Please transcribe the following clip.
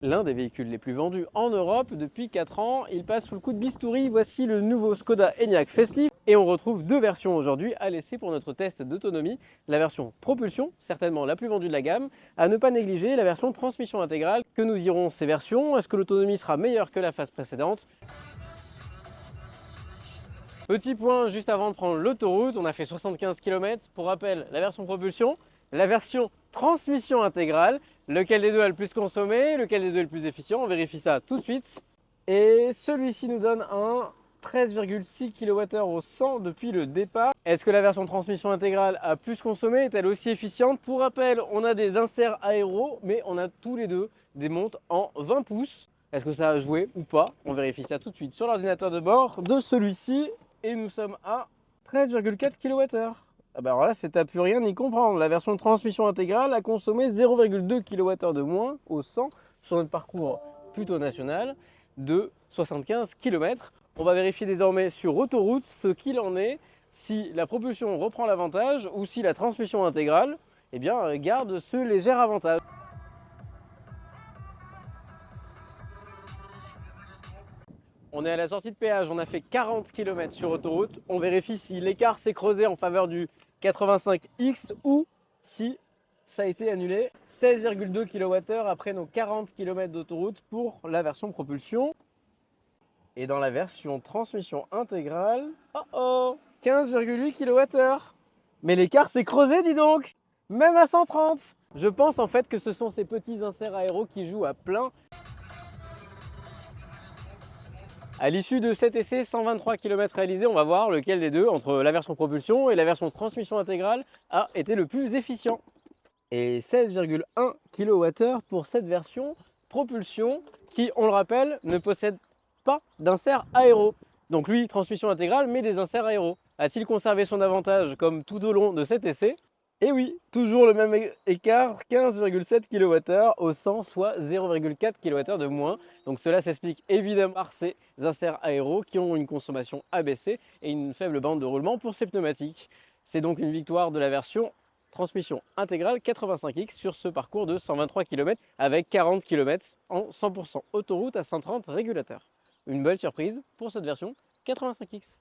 l'un des véhicules les plus vendus en Europe depuis 4 ans. Il passe sous le coup de bistouri. Voici le nouveau Skoda Enyaq Facelift. Et on retrouve deux versions aujourd'hui à laisser pour notre test d'autonomie. La version propulsion, certainement la plus vendue de la gamme. À ne pas négliger la version transmission intégrale. Que nous diront ces versions? Est-ce que l'autonomie sera meilleure que la phase précédente? Petit point juste avant de prendre l'autoroute, on a fait 75 km. Pour rappel, la version propulsion, la version transmission intégrale. Lequel des deux a le plus consommé? Lequel des deux est le plus efficient? On vérifie ça tout de suite. Et celui-ci nous donne un 13,6 kWh au 100 depuis le départ. Est-ce que la version transmission intégrale a plus consommé? Est-elle aussi efficiente? Pour rappel, on a des inserts aéro, mais on a tous les deux des montres en 20 pouces. Est-ce que ça a joué ou pas? On vérifie ça tout de suite sur l'ordinateur de bord de celui-ci. Et nous sommes à 13,4 kWh. Ah bah alors là, c'est à plus rien y comprendre. La version de transmission intégrale a consommé 0,2 kWh de moins au 100 sur notre parcours plutôt national de 75 km. On va vérifier désormais sur autoroute ce qu'il en est, si la propulsion reprend l'avantage ou si la transmission intégrale garde ce léger avantage. On est à la sortie de péage, on a fait 40 km sur autoroute. On vérifie si l'écart s'est creusé en faveur du 85X ou si ça a été annulé. 16,2 kWh après nos 40 km d'autoroute pour la version propulsion. Et dans la version transmission intégrale, 15,8 kWh. Mais l'écart s'est creusé, dis donc, même à 130. Je pense en fait que ce sont ces petits inserts aéro qui jouent à plein. À l'issue de cet essai, 123 km réalisés, on va voir lequel des deux, entre la version propulsion et la version transmission intégrale, a été le plus efficient. Et 16,1 kWh pour cette version propulsion qui, on le rappelle, ne possède pas d'insert aéro. Donc lui, transmission intégrale, mais des inserts aéro. A-t-il conservé son avantage comme tout au long de cet essai? Et oui, toujours le même écart, 15,7 kWh au 100, soit 0,4 kWh de moins. Donc cela s'explique évidemment par ces inserts aéro qui ont une consommation abaissée et une faible bande de roulement pour ces pneumatiques. C'est donc une victoire de la version transmission intégrale 85X sur ce parcours de 123 km avec 40 km en 100% autoroute à 130 régulateur. Une belle surprise pour cette version 85X.